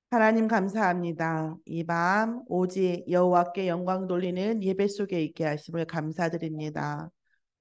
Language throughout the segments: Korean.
하나님 감사합니다. 이 밤 오직 여호와께 영광 돌리는 예배 속에 있게 하심을 감사드립니다.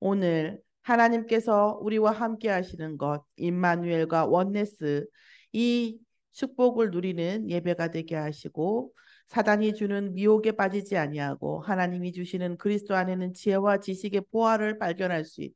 오늘 하나님께서 우리와 함께 하시는 것, 임마누엘과 원네스, 이 축복을 누리는 예배가 되게 하시고 사단이 주는 미혹에 빠지지 아니하고 하나님이 주시는 그리스도 안에는 지혜와 지식의 보화를 발견할 수 있는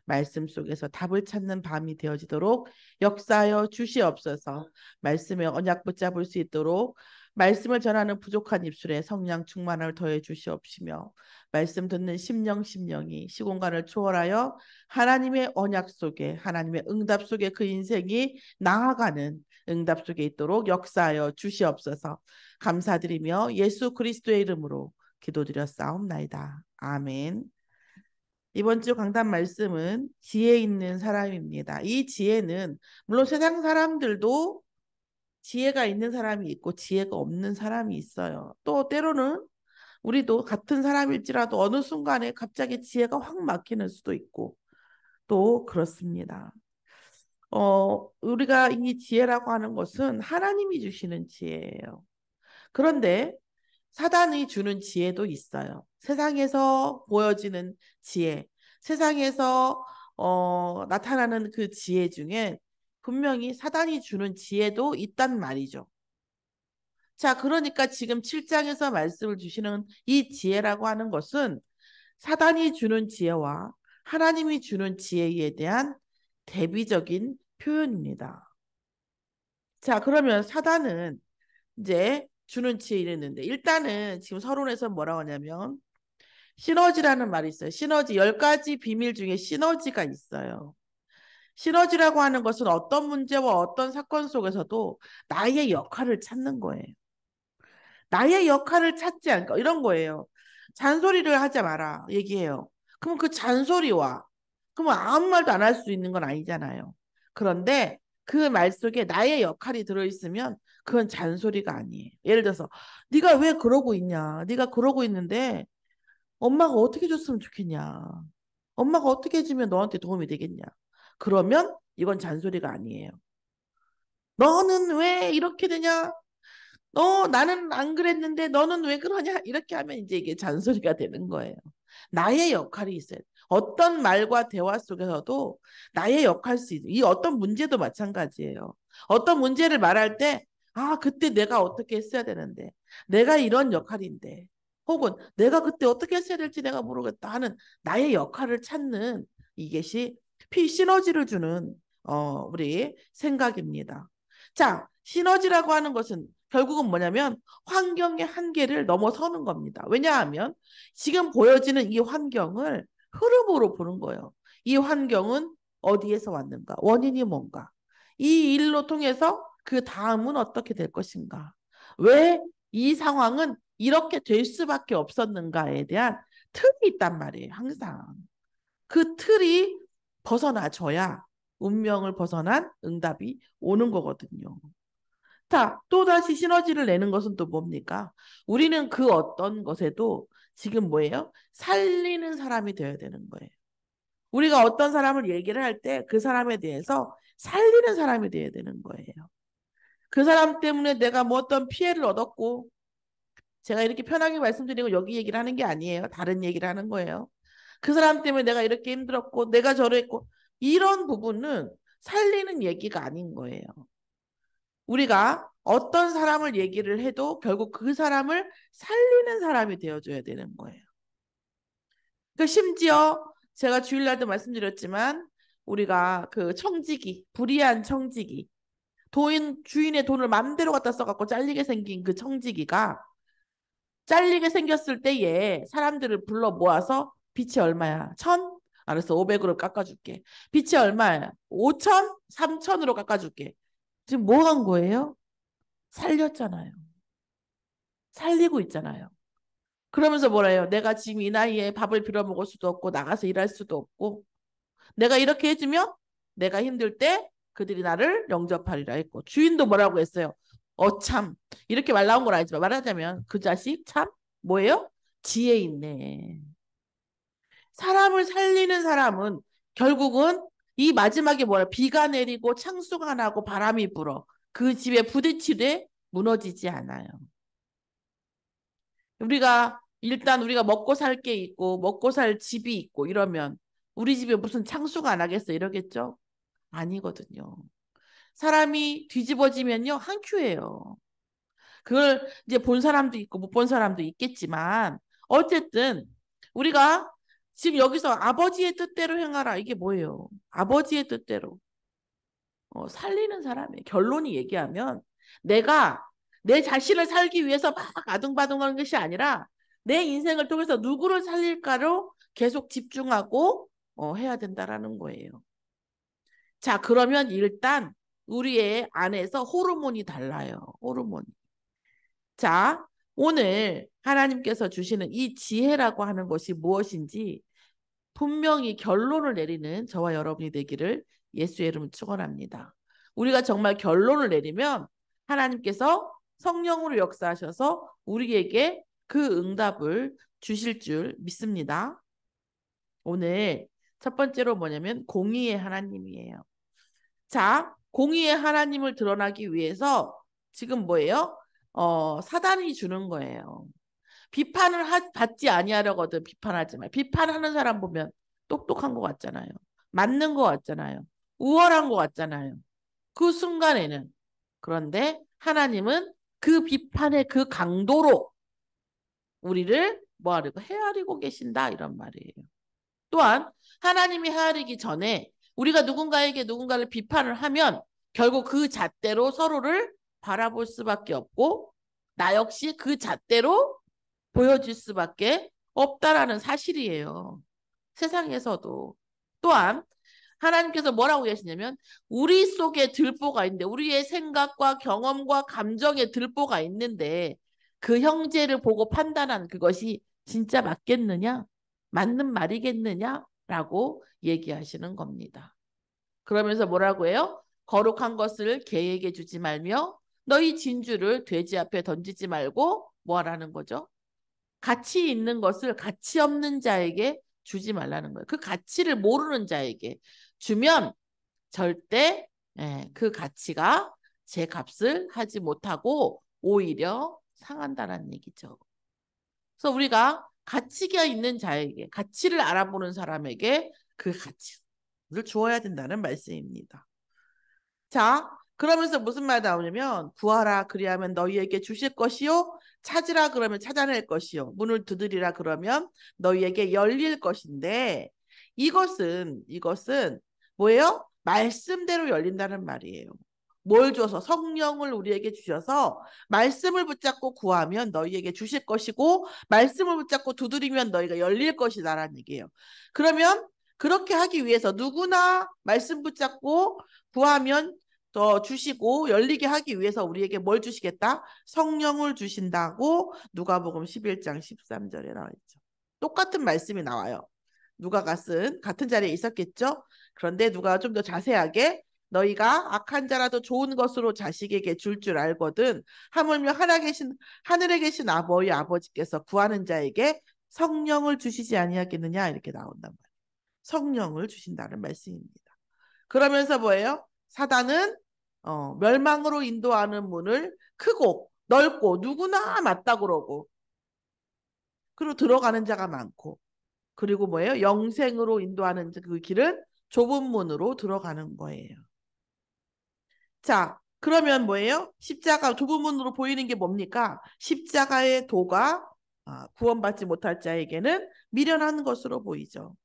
말씀 속에서 답을 찾는 밤이 되어지도록 역사하여 주시옵소서. 말씀의 언약 붙잡을 수 있도록 말씀을 전하는 부족한 입술에 성령 충만을 더해 주시옵시며 말씀 듣는 심령이 시공간을 초월하여 하나님의 언약 속에 하나님의 응답 속에 그 인생이 나아가는 응답 속에 있도록 역사하여 주시옵소서. 감사드리며 예수 그리스도의 이름으로 기도드렸사옵나이다. 아멘. 이번 주 강단 말씀은 지혜 있는 사람입니다. 이 지혜는 물론 세상 사람들도 지혜가 있는 사람이 있고 지혜가 없는 사람이 있어요. 또 때로는 우리도 같은 사람일지라도 어느 순간에 갑자기 지혜가 확 막히는 수도 있고 또 그렇습니다. 우리가 이 지혜라고 하는 것은 하나님이 주시는 지혜예요. 그런데 사단이 주는 지혜도 있어요. 세상에서 보여지는 지혜, 세상에서 나타나는 그 지혜 중에 분명히 사단이 주는 지혜도 있단 말이죠. 자, 그러니까 지금 7장에서 말씀을 주시는 이 지혜라고 하는 것은 사단이 주는 지혜와 하나님이 주는 지혜에 대한 대비적인 표현입니다. 자, 그러면 사단은 이제 주는 지혜 이랬는데 일단은 지금 서론에서 뭐라고 하냐면 시너지라는 말이 있어요. 시너지 10가지 비밀 중에 시너지가 있어요. 시너지라고 하는 것은 어떤 문제와 어떤 사건 속에서도 나의 역할을 찾는 거예요. 나의 역할을 찾지 않고 이런 거예요. 잔소리를 하지 마라 얘기해요. 그럼 그 잔소리와 그러면 아무 말도 안 할 수 있는 건 아니잖아요. 그런데 그 말 속에 나의 역할이 들어있으면 그건 잔소리가 아니에요. 예를 들어서 네가 왜 그러고 있냐. 네가 그러고 있는데 엄마가 어떻게 줬으면 좋겠냐. 엄마가 어떻게 해주면 너한테 도움이 되겠냐. 그러면 이건 잔소리가 아니에요. 너는 왜 이렇게 되냐? 나는 안 그랬는데 너는 왜 그러냐? 이렇게 하면 이제 이게 잔소리가 되는 거예요. 나의 역할이 있어요. 어떤 말과 대화 속에서도 나의 이 어떤 문제도 마찬가지예요. 어떤 문제를 말할 때, 아, 그때 내가 어떻게 했어야 되는데, 내가 이런 역할인데, 혹은 내가 그때 어떻게 했어야 될지 내가 모르겠다 하는 나의 역할을 찾는 이것이 시너지를 주는, 우리 생각입니다. 자, 시너지라고 하는 것은 결국은 뭐냐면 환경의 한계를 넘어서는 겁니다. 왜냐하면 지금 보여지는 이 환경을 흐름으로 보는 거예요. 이 환경은 어디에서 왔는가? 원인이 뭔가? 이 일로 통해서 그 다음은 어떻게 될 것인가? 왜 이 상황은 이렇게 될 수밖에 없었는가에 대한 틀이 있단 말이에요. 항상. 그 틀이 벗어나줘야 운명을 벗어난 응답이 오는 거거든요. 자, 또다시 시너지를 내는 것은 또 뭡니까? 우리는 그 어떤 것에도 지금 뭐예요? 살리는 사람이 되어야 되는 거예요. 우리가 어떤 사람을 얘기를 할 때 그 사람에 대해서 살리는 사람이 되어야 되는 거예요. 그 사람 때문에 내가 뭐 어떤 피해를 얻었고, 제가 이렇게 편하게 말씀드리고 여기 얘기를 하는 게 아니에요. 다른 얘기를 하는 거예요. 그 사람 때문에 내가 이렇게 힘들었고, 내가 저랬고, 이런 부분은 살리는 얘기가 아닌 거예요. 우리가 어떤 사람을 얘기를 해도 결국 그 사람을 살리는 사람이 되어줘야 되는 거예요. 그 심지어 제가 주일날도 말씀드렸지만 우리가 그 청지기, 불의한 청지기, 주인의 돈을 맘대로 갖다 써갖고 잘리게 생긴 그 청지기가 잘리게 생겼을 때에 사람들을 불러 모아서 빚이 얼마야? 1,000? 알았어, 500으로 깎아줄게. 빚이 얼마야? 5,000? 3,000으로 깎아줄게. 지금 뭐 한 거예요? 살렸잖아요. 살리고 있잖아요. 그러면서 뭐래요? 내가 지금 이 나이에 밥을 빌어 먹을 수도 없고 나가서 일할 수도 없고 내가 이렇게 해주면 내가 힘들 때 그들이 나를 영접하리라 했고 주인도 뭐라고 했어요? 참 이렇게 말 나온 건 아니지만 말하자면 그 자식 참 뭐예요? 지혜 있네. 사람을 살리는 사람은 결국은 이 마지막에 뭐야? 비가 내리고 창수가 나고 바람이 불어. 그 집에 부딪히되 무너지지 않아요. 일단 우리가 먹고 살 게 있고 먹고 살 집이 있고 이러면 우리 집에 무슨 창수가 안 하겠어 이러겠죠? 아니거든요. 사람이 뒤집어지면요 한 큐예요. 그걸 이제 본 사람도 있고 못 본 사람도 있겠지만 어쨌든 우리가 지금 여기서 아버지의 뜻대로 행하라 이게 뭐예요? 아버지의 뜻대로 살리는 사람이에요. 결론이 얘기하면 내가 내 자신을 살기 위해서 막 아둥바둥하는 것이 아니라 내 인생을 통해서 누구를 살릴까로 계속 집중하고 해야 된다라는 거예요. 자, 그러면 일단 우리의 안에서 호르몬이 달라요. 호르몬. 자, 오늘 하나님께서 주시는 이 지혜라고 하는 것이 무엇인지 분명히 결론을 내리는 저와 여러분이 되기를 예수의 이름으로 축원합니다. 우리가 정말 결론을 내리면 하나님께서 성령으로 역사하셔서 우리에게 그 응답을 주실 줄 믿습니다. 오늘 첫 번째로 뭐냐면 공의의 하나님이에요. 자, 공의의 하나님을 드러나기 위해서 지금 뭐예요? 사단이 주는 거예요. 비판을 받지 아니하려거든 비판하지 마. 비판하는 사람 보면 똑똑한 것 같잖아요. 맞는 것 같잖아요. 우월한 것 같잖아요. 그 순간에는. 그런데 하나님은 그 비판의 그 강도로 우리를 뭐하려고 헤아리고 계신다 이런 말이에요. 또한 하나님이 헤아리기 전에 우리가 누군가에게 누군가를 비판을 하면 결국 그 잣대로 서로를 바라볼 수밖에 없고 나 역시 그 잣대로 보여질 수밖에 없다라는 사실이에요. 세상에서도. 또한 하나님께서 뭐라고 계시냐면 우리 속에 들보가 있는데 우리의 생각과 경험과 감정에 들보가 있는데 그 형제를 보고 판단한 그것이 진짜 맞겠느냐? 맞는 말이겠느냐라고 얘기하시는 겁니다. 그러면서 뭐라고 해요? 거룩한 것을 개에게 주지 말며 너희 진주를 돼지 앞에 던지지 말고 뭐 하라는 거죠? 가치 있는 것을 가치 없는 자에게 주지 말라는 거예요. 그 가치를 모르는 자에게 주면 절대 그 가치가 제 값을 하지 못하고 오히려 상한다는 얘기죠. 그래서 우리가 가치가 있는 자에게 가치를 알아보는 사람에게 그 가치를 주어야 된다는 말씀입니다. 자, 그러면서 무슨 말 나오냐면 구하라 그리하면 너희에게 주실 것이요 찾으라 그러면 찾아낼 것이요 문을 두드리라 그러면 너희에게 열릴 것인데 이것은 뭐예요? 말씀대로 열린다는 말이에요. 뭘 줘서 성령을 우리에게 주셔서 말씀을 붙잡고 구하면 너희에게 주실 것이고 말씀을 붙잡고 두드리면 너희가 열릴 것이다라는 얘기예요. 그러면 그렇게 하기 위해서 누구나 말씀 붙잡고 구하면 더 주시고 열리게 하기 위해서 우리에게 뭘 주시겠다? 성령을 주신다고 누가복음 11장 13절에 나와 있죠. 똑같은 말씀이 나와요. 누가가 쓴 같은 자리에 있었겠죠? 그런데 누가 좀 더 자세하게 너희가 악한 자라도 좋은 것으로 자식에게 줄 알거든 하물며 하늘에 계신 아버지께서 구하는 자에게 성령을 주시지 아니하겠느냐 이렇게 나온단 말이에요. 성령을 주신다는 말씀입니다. 그러면서 뭐예요? 사단은 멸망으로 인도하는 문을 크고 넓고 누구나 맞다 그러고 그리고 들어가는 자가 많고 그리고 뭐예요? 영생으로 인도하는 그 길은 좁은 문으로 들어가는 거예요. 자, 그러면 뭐예요? 십자가 좁은 문으로 보이는 게 뭡니까? 십자가의 도가 구원받지 못할 자에게는 미련한 것으로 보이죠.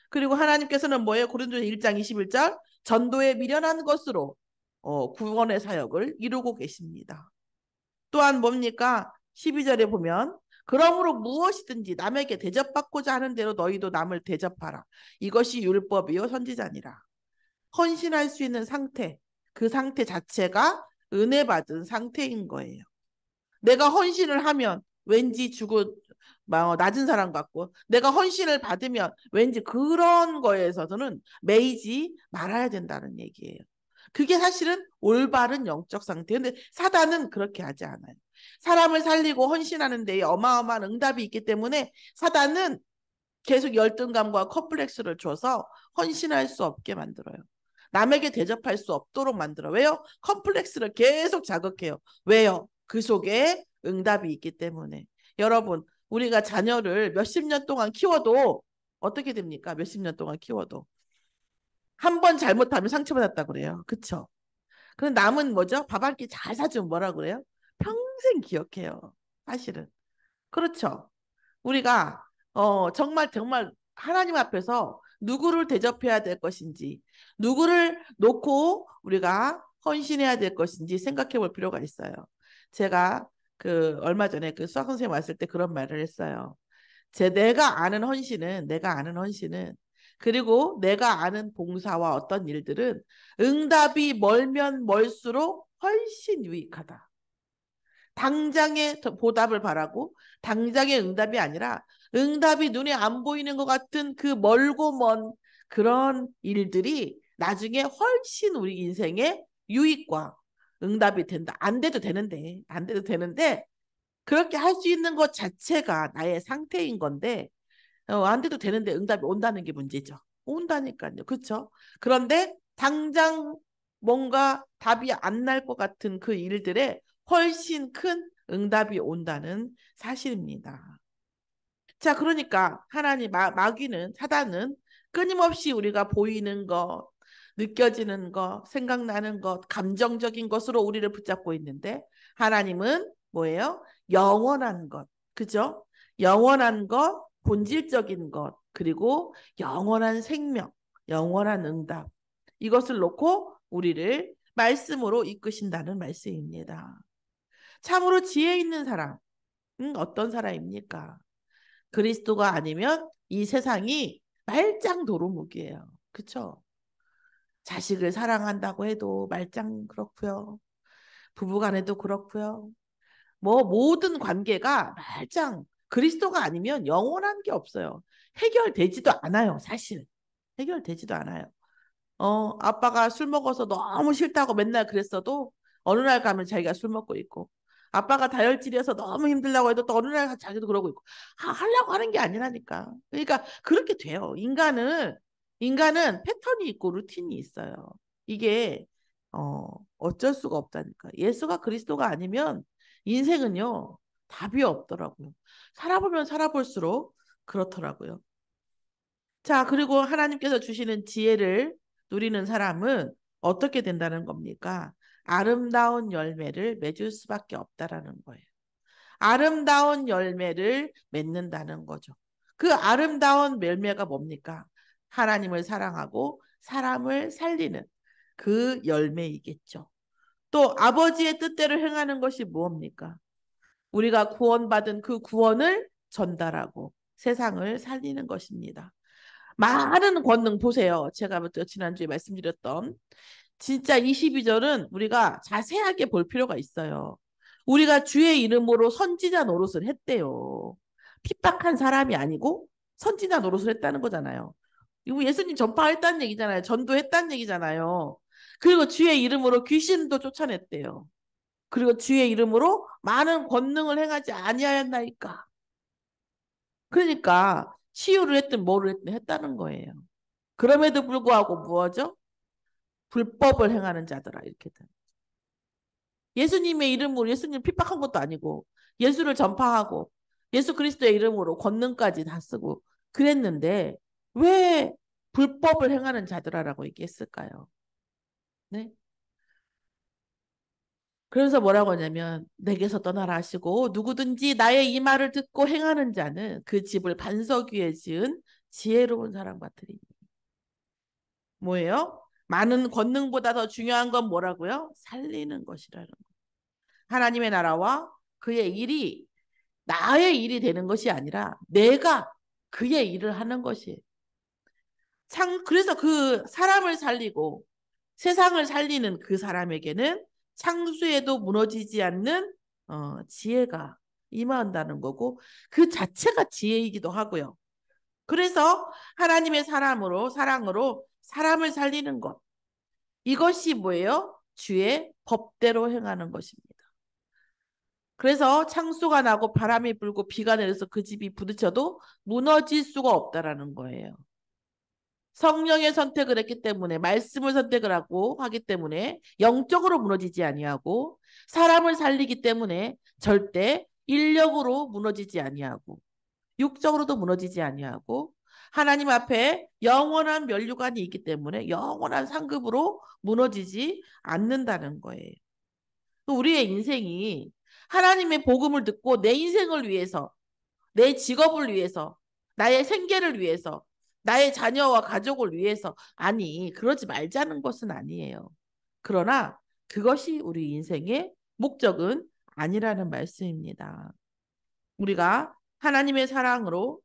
그리고 하나님께서는 뭐예요? 고린도서 1장 21절 전도에 미련한 것으로 구원의 사역을 이루고 계십니다. 또한 뭡니까? 12절에 보면 그러므로 무엇이든지 남에게 대접받고자 하는 대로 너희도 남을 대접하라. 이것이 율법이요 선지자니라. 헌신할 수 있는 상태, 그 상태 자체가 은혜 받은 상태인 거예요. 내가 헌신을 하면 왠지 낮은 사람 같고 내가 헌신을 받으면 왠지 그런 거에 있어서는 매이지 말아야 된다는 얘기예요. 그게 사실은 올바른 영적 상태예요. 근데 사단은 그렇게 하지 않아요. 사람을 살리고 헌신하는 데에 어마어마한 응답이 있기 때문에 사단은 계속 열등감과 컴플렉스를 줘서 헌신할 수 없게 만들어요. 남에게 대접할 수 없도록 만들어요. 왜요? 컴플렉스를 계속 자극해요. 왜요? 그 속에 응답이 있기 때문에. 여러분, 우리가 자녀를 몇십 년 동안 키워도 어떻게 됩니까? 몇십 년 동안 키워도. 한 번 잘못하면 상처받았다 그래요. 그쵸? 그럼 남은 뭐죠? 밥 한 끼 잘 사주면 뭐라 그래요? 평생 기억해요. 사실은. 그렇죠. 우리가 정말 정말 하나님 앞에서 누구를 대접해야 될 것인지, 누구를 놓고 우리가 헌신해야 될 것인지 생각해 볼 필요가 있어요. 제가 그 얼마 전에 그 수학 선생님 왔을 때 그런 말을 했어요. 내가 아는 헌신은 그리고 내가 아는 봉사와 어떤 일들은 응답이 멀면 멀수록 훨씬 유익하다. 당장의 보답을 바라고 당장의 응답이 아니라 응답이 눈에 안 보이는 것 같은 그 멀고 먼 그런 일들이 나중에 훨씬 우리 인생의 유익과 응답이 된다. 안 돼도 되는데 그렇게 할 수 있는 것 자체가 나의 상태인 건데 안 돼도 되는데 응답이 온다는 게 문제죠. 온다니까요. 그렇죠? 그런데 당장 뭔가 답이 안 날 것 같은 그 일들에 훨씬 큰 응답이 온다는 사실입니다. 자, 그러니까 하나님 마귀는 사단은 끊임없이 우리가 보이는 것, 느껴지는 것, 생각나는 것, 감정적인 것으로 우리를 붙잡고 있는데 하나님은 뭐예요? 영원한 것. 그죠? 영원한 것, 본질적인 것, 그리고 영원한 생명, 영원한 응답. 이것을 놓고 우리를 말씀으로 이끄신다는 말씀입니다. 참으로 지혜 있는 사람, 어떤 사람입니까? 그리스도가 아니면 이 세상이 말짱 도루묵이에요. 그쵸? 자식을 사랑한다고 해도 말짱 그렇고요. 부부간에도 그렇고요. 뭐 모든 관계가 말짱 그리스도가 아니면 영원한 게 없어요. 해결되지도 않아요. 사실. 해결되지도 않아요. 아빠가 술 먹어서 너무 싫다고 맨날 그랬어도 어느 날 가면 자기가 술 먹고 있고 아빠가 다혈질이어서 너무 힘들다고 해도 또 어느 날 자기도 그러고 있고 하려고 하는 게 아니라니까. 그러니까 그렇게 돼요. 인간은 패턴이 있고 루틴이 있어요. 이게 어쩔 수가 없다니까. 예수가 그리스도가 아니면 인생은요 답이 없더라고요. 살아보면 살아볼수록 그렇더라고요. 자, 그리고 하나님께서 주시는 지혜를 누리는 사람은 어떻게 된다는 겁니까? 아름다운 열매를 맺을 수밖에 없다라는 거예요. 아름다운 열매를 맺는다는 거죠. 그 아름다운 열매가 뭡니까? 하나님을 사랑하고 사람을 살리는 그 열매이겠죠. 또 아버지의 뜻대로 행하는 것이 무엇입니까? 우리가 구원받은 그 구원을 전달하고 세상을 살리는 것입니다. 많은 권능 보세요. 제가 지난주에 말씀드렸던 진짜 22절은 우리가 자세하게 볼 필요가 있어요. 우리가 주의 이름으로 선지자 노릇을 했대요. 핍박한 사람이 아니고 선지자 노릇을 했다는 거잖아요. 이거 예수님 전파했다는 얘기잖아요. 전도했다는 얘기잖아요. 그리고 주의 이름으로 귀신도 쫓아냈대요. 그리고 주의 이름으로 많은 권능을 행하지 아니하였나이까. 그러니까 치유를 했든 뭐를 했든 했다는 거예요. 그럼에도 불구하고 무엇죠? 불법을 행하는 자들아 이렇게 된. 예수님의 이름으로 예수님 핍박한 것도 아니고 예수를 전파하고 예수 그리스도의 이름으로 권능까지 다 쓰고 그랬는데 왜 불법을 행하는 자들아라고 얘기했을까요? 네? 그래서 뭐라고 하냐면 내게서 떠나라 하시고 누구든지 나의 이 말을 듣고 행하는 자는 그 집을 반석 위에 지은 지혜로운 사람 같으리. 뭐예요? 많은 권능보다 더 중요한 건 뭐라고요? 살리는 것이라는 거. 하나님의 나라와 그의 일이 나의 일이 되는 것이 아니라 내가 그의 일을 하는 것이에요. 그래서 그 사람을 살리고 세상을 살리는 그 사람에게는 창수에도 무너지지 않는 지혜가 임한다는 거고 그 자체가 지혜이기도 하고요. 그래서 하나님의 사랑으로 사람을 살리는 것. 이것이 뭐예요? 주의 법대로 행하는 것입니다. 그래서 창수가 나고 바람이 불고 비가 내려서 그 집이 부딪혀도 무너질 수가 없다라는 거예요. 성령의 선택을 했기 때문에 말씀을 선택을 하고 하기 때문에 영적으로 무너지지 아니하고 사람을 살리기 때문에 절대 인력으로 무너지지 아니하고 육적으로도 무너지지 아니하고 하나님 앞에 영원한 면류관이 있기 때문에 영원한 상급으로 무너지지 않는다는 거예요. 우리의 인생이 하나님의 복음을 듣고 내 인생을 위해서, 내 직업을 위해서, 나의 생계를 위해서, 나의 자녀와 가족을 위해서, 아니, 그러지 말자는 것은 아니에요. 그러나 그것이 우리 인생의 목적은 아니라는 말씀입니다. 우리가 하나님의 사랑으로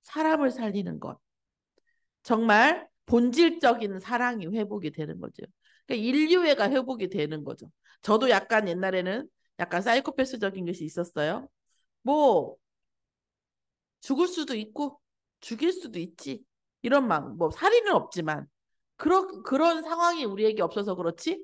사람을 살리는 것. 정말 본질적인 사랑이 회복이 되는 거죠. 그러니까 인류애가 회복이 되는 거죠. 저도 약간 옛날에는 약간 사이코패스적인 것이 있었어요. 뭐 죽을 수도 있고 죽일 수도 있지. 이런 막 뭐 살인은 없지만 그런 상황이 우리에게 없어서 그렇지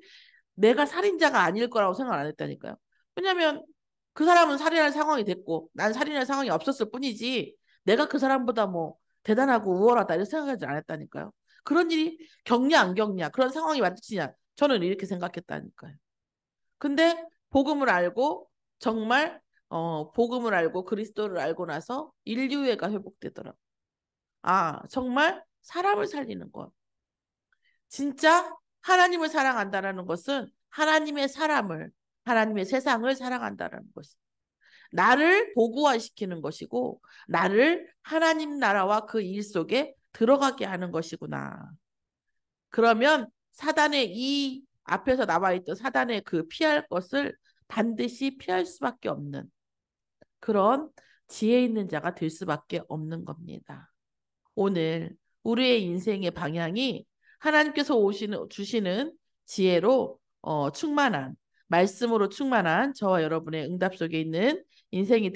내가 살인자가 아닐 거라고 생각 안 했다니까요. 왜냐하면 그 사람은 살인할 상황이 됐고 난 살인할 상황이 없었을 뿐이지 내가 그 사람보다 뭐 대단하고 우월하다 이렇게 생각하지 않았다니까요. 그런 일이 겪냐 안 겪냐 그런 상황이 마주치냐 저는 이렇게 생각했다니까요. 근데 복음을 알고 정말 복음을 알고 그리스도를 알고 나서 인류애가 회복되더라고. 아 정말 사람을 살리는 것. 진짜 하나님을 사랑한다라는 것은 하나님의 사람을, 하나님의 세상을 사랑한다라는 것이. 나를 보고화시키는 것이고, 나를 하나님 나라와 그 일 속에 들어가게 하는 것이구나. 그러면 사단의 이 앞에서 나와 있던 사단의 그 피할 것을 반드시 피할 수밖에 없는 그런 지혜 있는 자가 될 수밖에 없는 겁니다. 오늘 우리의 인생의 방향이 하나님께서 주시는 지혜로 충만한 말씀으로 충만한 저와 여러분의 응답 속에 있는 인생이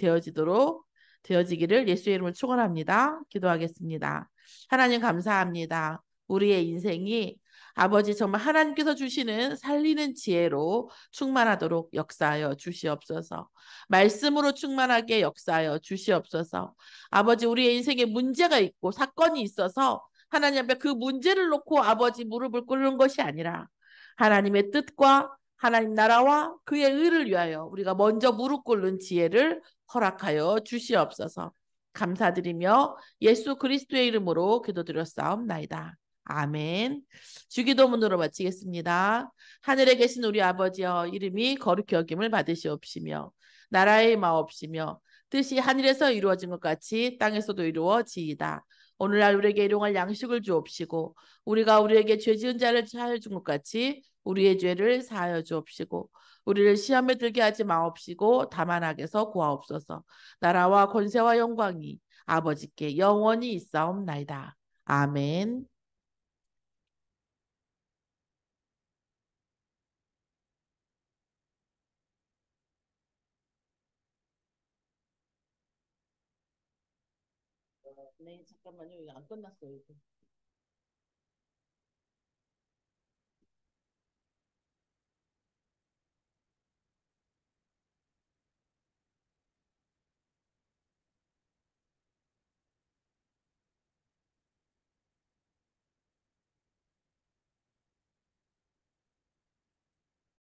되어지기를 예수의 이름으로 축원합니다. 기도하겠습니다. 하나님 감사합니다. 우리의 인생이 아버지 정말 하나님께서 주시는 살리는 지혜로 충만하도록 역사하여 주시옵소서. 말씀으로 충만하게 역사하여 주시옵소서. 아버지 우리의 인생에 문제가 있고 사건이 있어서 하나님 앞에 그 문제를 놓고 아버지 무릎을 꿇는 것이 아니라 하나님의 뜻과 하나님 나라와 그의 의를 위하여 우리가 먼저 무릎 꿇는 지혜를 허락하여 주시옵소서. 감사드리며 예수 그리스도의 이름으로 기도드렸사옵나이다. 아멘. 주기도문으로 마치겠습니다. 하늘에 계신 우리 아버지여 이름이 거룩히 여김을 받으시옵시며 나라의 마옵시며 뜻이 하늘에서 이루어진 것 같이 땅에서도 이루어지이다. 오늘날 우리에게 일용할 양식을 주옵시고 우리가 우리에게 죄 지은 자를 사하여 준 것 같이 우리의 죄를 사하여 주옵시고 우리를 시험에 들게 하지 마옵시고 다만 악에서 구하옵소서. 나라와 권세와 영광이 아버지께 영원히 있사옵나이다. 아멘. 네, 잠깐만요. 이거 안 끝났어요. 이거.